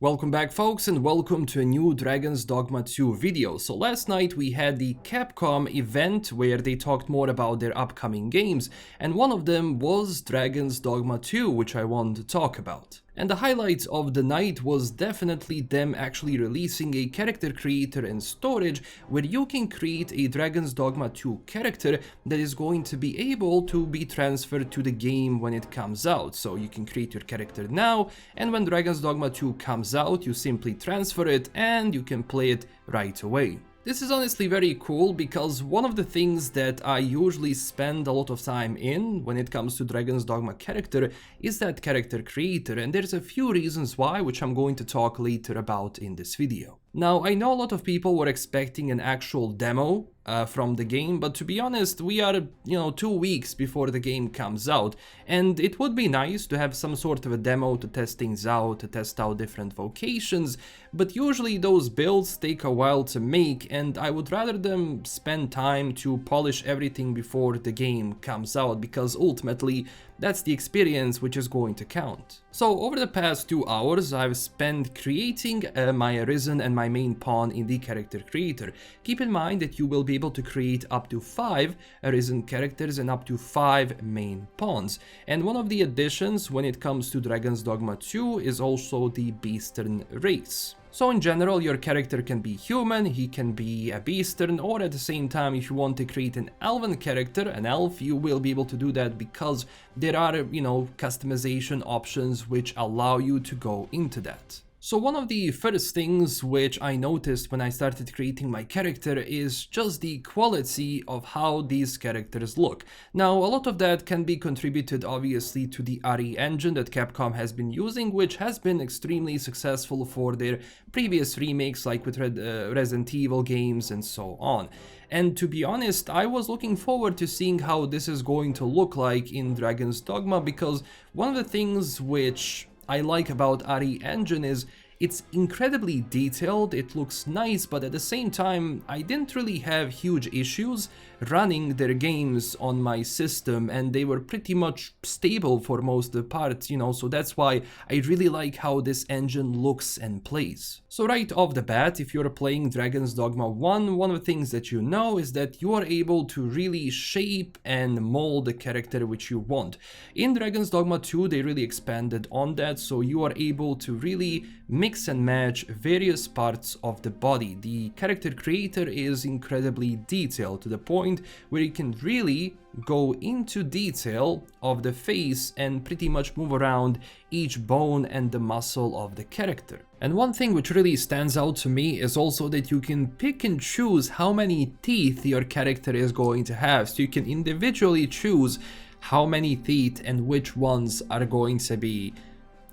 Welcome back folks, and welcome to a new Dragons Dogma 2 video. So last night we had the Capcom event where they talked more about their upcoming games, and one of them was Dragons Dogma 2, which I want to talk about. And the highlight of the night was definitely them actually releasing a character creator and storage where you can create a Dragons Dogma 2 character that is going to be able to be transferred to the game when it comes out. So you can create your character now, and when Dragons Dogma 2 comes out, you simply transfer it and you can play it right away. This is honestly very cool because one of the things that I usually spend a lot of time in when it comes to Dragon's Dogma character is that character creator, and there's a few reasons why, which I'm going to talk later about in this video. Now, I know a lot of people were expecting an actual demo from the game, but to be honest, we are, 2 weeks before the game comes out, and it would be nice to have some sort of a demo to test things out, to test out different vocations, but usually those builds take a while to make, and I would rather them spend time to polish everything before the game comes out, because ultimately that's the experience which is going to count. So over the past 2 hours I've spent creating my Arisen and my main pawn in the character creator. Keep in mind that you will be able to create up to 5 Arisen characters and up to 5 main pawns. And one of the additions when it comes to Dragon's Dogma 2 is also the Beastern race. So in general, your character can be human, he can be a Beastern, or at the same time, if you want to create an Elven character, an elf, you will be able to do that because there are, customization options which allow you to go into that. So one of the first things which I noticed when I started creating my character is just the quality of how these characters look. Now, a lot of that can be contributed obviously to the RE engine that Capcom has been using, which has been extremely successful for their previous remakes like with Resident Evil games and so on. And to be honest, I was looking forward to seeing how this is going to look like in Dragon's Dogma, because one of the things which I like about RE Engine is it's incredibly detailed, it looks nice, but at the same time I didn't really have huge issues running their games on my system, and they were pretty much stable for most of the parts, so that's why I really like how this engine looks and plays. So right off the bat, if you're playing Dragon's Dogma 1, one of the things that you know is that you are able to really shape and mold the character which you want. In Dragon's Dogma 2 they really expanded on that, so you are able to really mix and match various parts of the body. The character creator is incredibly detailed to the point where you can really go into detail of the face and pretty much move around each bone and the muscle of the character. And one thing which really stands out to me is also that you can pick and choose how many teeth your character is going to have, so you can individually choose how many teeth and which ones are going to be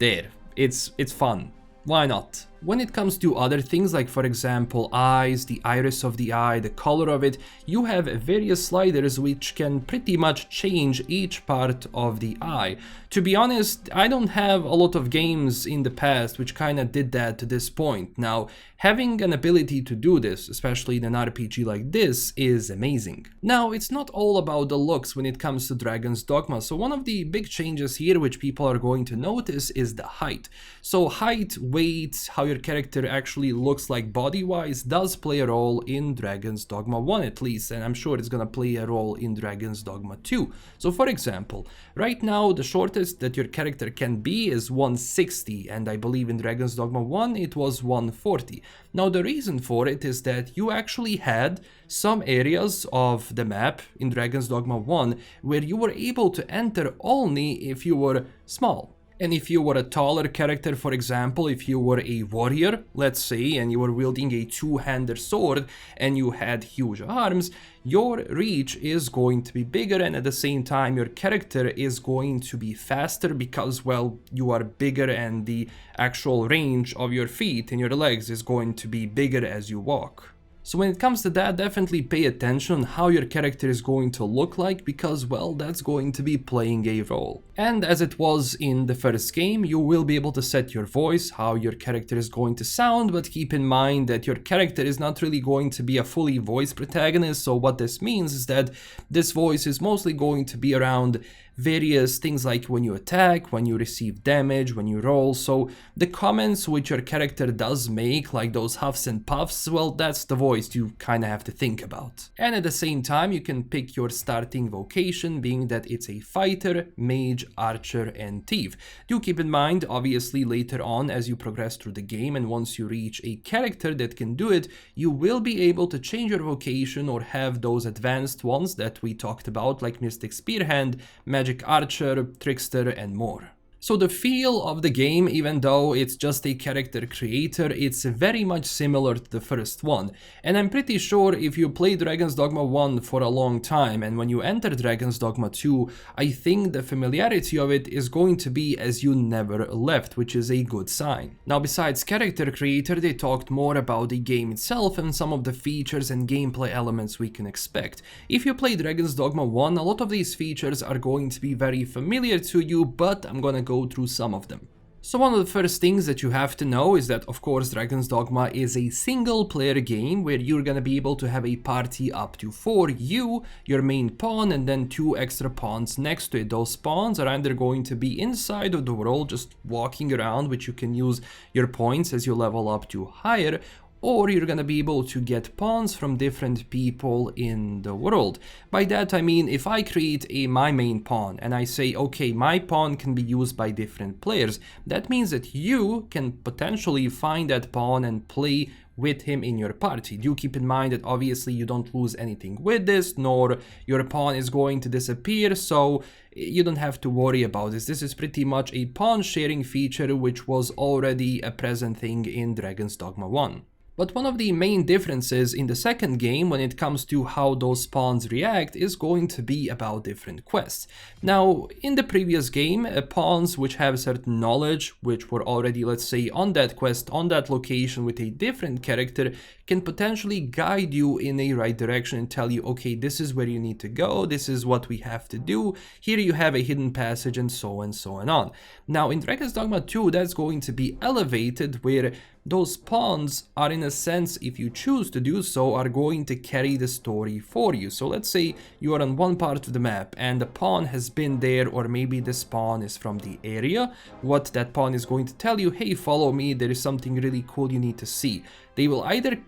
there. It's fun. Why not? When it comes to other things, like for example eyes, the iris of the eye, the color of it, you have various sliders which can pretty much change each part of the eye. To be honest, I don't have a lot of games in the past which kinda did that to this point. Now, having an ability to do this, especially in an RPG like this, is amazing. Now, it's not all about the looks when it comes to Dragon's Dogma, so one of the big changes here which people are going to notice is the height. So height, weight, how your character actually looks like body-wise does play a role in Dragon's Dogma 1 at least, and I'm sure it's gonna play a role in Dragon's Dogma 2. So for example, right now the shortest that your character can be is 160, and I believe in Dragon's Dogma 1 it was 140. Now the reason for it is that you actually had some areas of the map in Dragon's Dogma 1 where you were able to enter only if you were small. And if you were a taller character, for example, if you were a warrior, let's say, and you were wielding a two-handed sword and you had huge arms, your reach is going to be bigger, and at the same time your character is going to be faster because, well, you are bigger and the actual range of your feet and your legs is going to be bigger as you walk. So when it comes to that, definitely pay attention on how your character is going to look like, because, well, that's going to be playing a role. And as it was in the first game, you will be able to set your voice, how your character is going to sound, but keep in mind that your character is not really going to be a fully voiced protagonist. So what this means is that this voice is mostly going to be around various things like when you attack, when you receive damage, when you roll. So the comments which your character does make, like those huffs and puffs, well, that's the voice you kind of have to think about. And at the same time, you can pick your starting vocation, being that it's a fighter, mage, archer, and thief. Do keep in mind, obviously later on as you progress through the game and once you reach a character that can do it, you will be able to change your vocation or have those advanced ones that we talked about, like Mystic Spearhand, Magic Archer, Trickster, and more. So the feel of the game, even though it's just a character creator, it's very much similar to the first one. And I'm pretty sure if you play Dragons Dogma 1 for a long time and when you enter Dragons Dogma 2, I think the familiarity of it is going to be as you never left, which is a good sign. Now besides character creator, they talked more about the game itself and some of the features and gameplay elements we can expect. If you play Dragons Dogma 1, a lot of these features are going to be very familiar to you, but I'm gonna go through some of them. So one of the first things that you have to know is that, of course, Dragons Dogma is a single player game where you're gonna be able to have a party up to 4, you, your main pawn, and then 2 extra pawns next to it. Those pawns are either going to be inside of the world, just walking around, which you can use your points as you level up to higher, or you're gonna be able to get pawns from different people in the world. By that I mean, if I create my main pawn and I say, okay, my pawn can be used by different players, that means that you can potentially find that pawn and play with him in your party. Do keep in mind that obviously you don't lose anything with this, nor your pawn is going to disappear, so you don't have to worry about this. This is pretty much a pawn sharing feature which was already a present thing in Dragons Dogma 1. But one of the main differences in the second game when it comes to how those pawns react is going to be about different quests. Now, in the previous game, pawns which have certain knowledge, which were already, let's say, on that quest, on that location with a different character, can potentially guide you in a right direction and tell you, okay, this is where you need to go, this is what we have to do, here you have a hidden passage, and so on. Now, in Dragon's Dogma 2, that's going to be elevated, where those pawns are, in a sense, if you choose to do so, are going to carry the story for you. So let's say you are on one part of the map and the pawn has been there, or maybe this pawn is from the area. What that pawn is going to tell you, hey, follow me, there is something really cool you need to see. They will either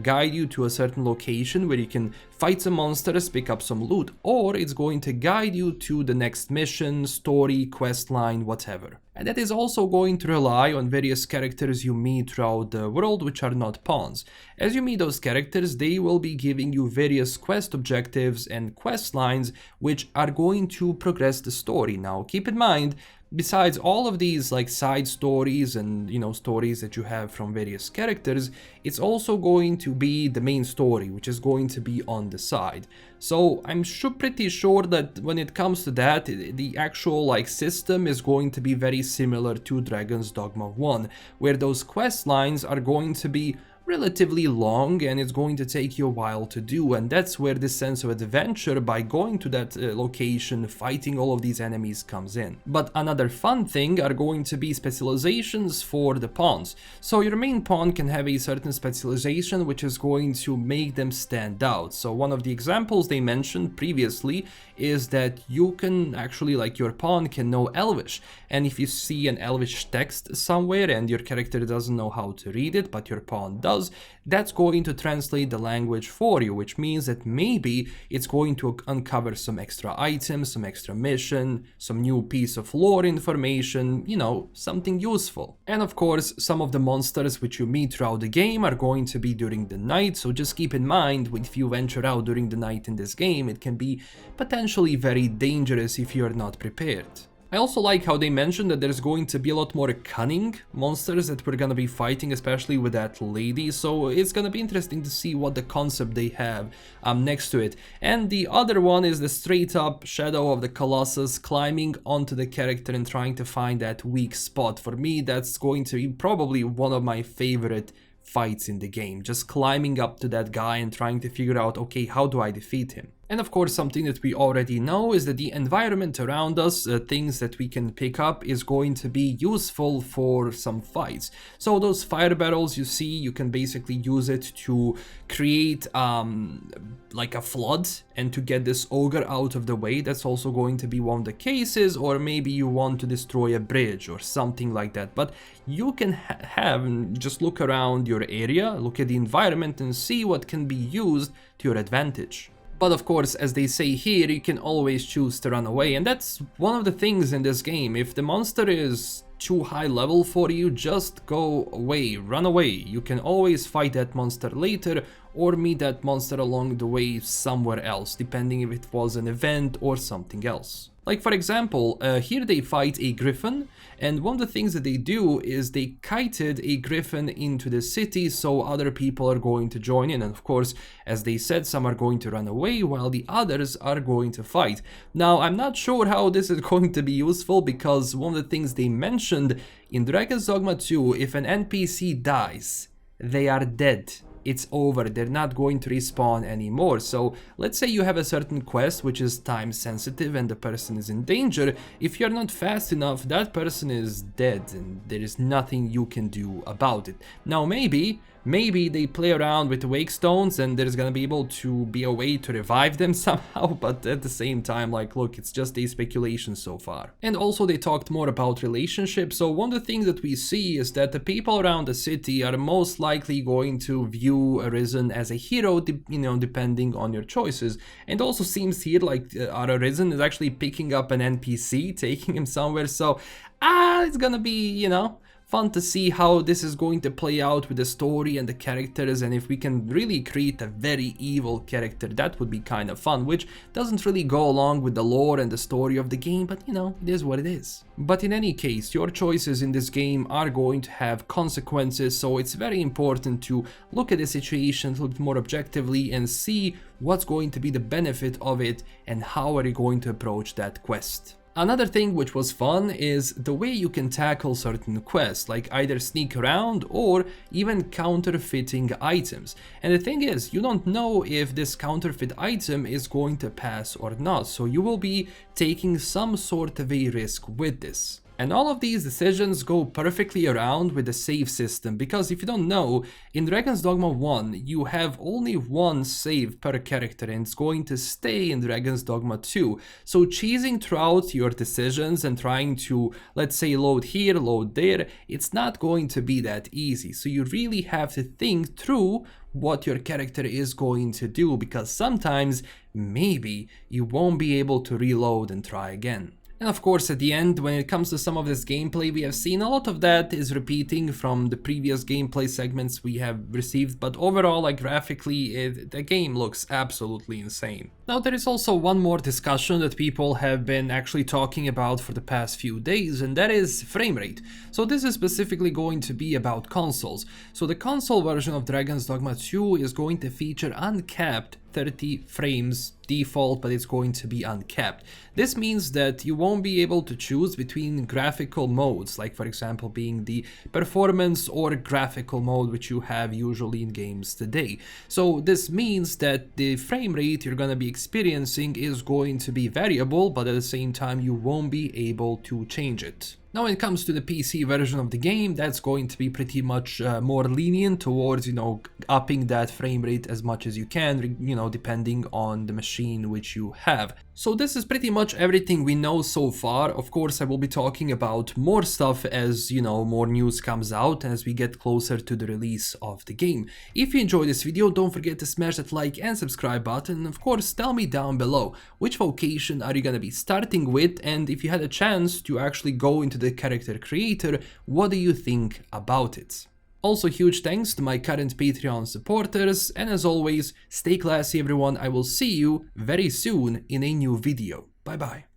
guide you to a certain location where you can fight some monsters, pick up some loot, or it's going to guide you to the next mission, story, quest line, whatever. And that is also going to rely on various characters you meet throughout the world which are not pawns. As you meet those characters, they will be giving you various quest objectives and quest lines which are going to progress the story. Now, keep in mind, besides all of these like side stories and stories that you have from various characters, it's also going to be the main story, which is going to be on the side. So I'm pretty sure that when it comes to that, the actual like system is going to be very similar to Dragon's Dogma 1, where those quest lines are going to be relatively long and it's going to take you a while to do, and that's where this sense of adventure by going to that location, fighting all of these enemies comes in. But another fun thing are going to be specializations for the pawns. So your main pawn can have a certain specialization which is going to make them stand out. So one of the examples they mentioned previously is that you can actually, like, your pawn can know Elvish, and if you see an Elvish text somewhere and your character doesn't know how to read it but your pawn does, that's going to translate the language for you, which means that maybe it's going to uncover some extra items, some extra mission, some new piece of lore information, something useful. And of course, some of the monsters which you meet throughout the game are going to be during the night, so just keep in mind, if you venture out during the night in this game, it can be potentially very dangerous if you're not prepared. I also like how they mentioned that there's going to be a lot more cunning monsters that we're gonna be fighting, especially with that lady, so it's gonna be interesting to see what the concept they have next to it. And the other one is the straight up Shadow of the Colossus climbing onto the character and trying to find that weak spot. For me, that's going to be probably one of my favorite fights in the game, just climbing up to that guy and trying to figure out, okay, how do I defeat him? And of course, something that we already know is that the environment around us, things that we can pick up, is going to be useful for some fights. So those fire barrels you see, you can basically use it to create like a flood and to get this ogre out of the way. That's also going to be one of the cases, or maybe you want to destroy a bridge or something like that. But you can just look around your area, look at the environment and see what can be used to your advantage. But of course, as they say here, you can always choose to run away, and that's one of the things in this game. If the monster is too high level for you, just go away, run away. You can always fight that monster later or meet that monster along the way somewhere else, depending if it was an event or something else. Like for example, here they fight a griffin, and one of the things that they do is they kited a griffin into the city, so other people are going to join in, and of course, as they said, some are going to run away while the others are going to fight. Now, I'm not sure how this is going to be useful, because one of the things they mentioned in Dragons Dogma 2, if an NPC dies, they are dead. It's over, they're not going to respawn anymore. So let's say you have a certain quest which is time sensitive and the person is in danger. If you're not fast enough, that person is dead and there is nothing you can do about it. Now maybe they play around with the wake stones and there's gonna be able to be a way to revive them somehow, but at the same time, like, look, it's just a speculation so far. And also they talked more about relationships, so one of the things that we see is that the people around the city are most likely going to view Arisen as a hero, depending on your choices. And also seems here like our Arisen is actually picking up an NPC, taking him somewhere, so it's gonna be, fun to see how this is going to play out with the story and the characters, and if we can really create a very evil character, that would be kind of fun, which doesn't really go along with the lore and the story of the game, but it is what it is. But in any case, your choices in this game are going to have consequences, so it's very important to look at the situation a little bit more objectively and see what's going to be the benefit of it and how are you going to approach that quest. Another thing which was fun is the way you can tackle certain quests, like either sneak around or even counterfeiting items. And the thing is, you don't know if this counterfeit item is going to pass or not, so you will be taking some sort of a risk with this. And all of these decisions go perfectly around with the save system, because if you don't know, in Dragons Dogma 1 you have only one save per character and it's going to stay in Dragons Dogma 2. So chasing throughout your decisions and trying to, let's say, load here, load there, it's not going to be that easy. So you really have to think through what your character is going to do, because sometimes maybe you won't be able to reload and try again. And of course, at the end, when it comes to some of this gameplay we have seen, a lot of that is repeating from the previous gameplay segments we have received, but overall, like, graphically, the game looks absolutely insane. Now, there is also one more discussion that people have been actually talking about for the past few days, and that is frame rate. So this is specifically going to be about consoles. So the console version of Dragons Dogma 2 is going to feature uncapped 30 frames default, but it's going to be uncapped. This means that you won't be able to choose between graphical modes, like for example being the performance or graphical mode which you have usually in games today. So this means that the frame rate you're going to be experiencing is going to be variable, but at the same time you won't be able to change it. Now, when it comes to the PC version of the game, that's going to be pretty much more lenient towards, upping that frame rate as much as you can, depending on the machine which you have. So this is pretty much everything we know so far. Of course, I will be talking about more stuff as, more news comes out and as we get closer to the release of the game. If you enjoyed this video, don't forget to smash that like and subscribe button. And of course, tell me down below, which vocation are you gonna be starting with? And if you had a chance to actually go into the character creator, what do you think about it? Also, huge thanks to my current Patreon supporters, and as always, stay classy everyone. I will see you very soon in a new video. Bye bye.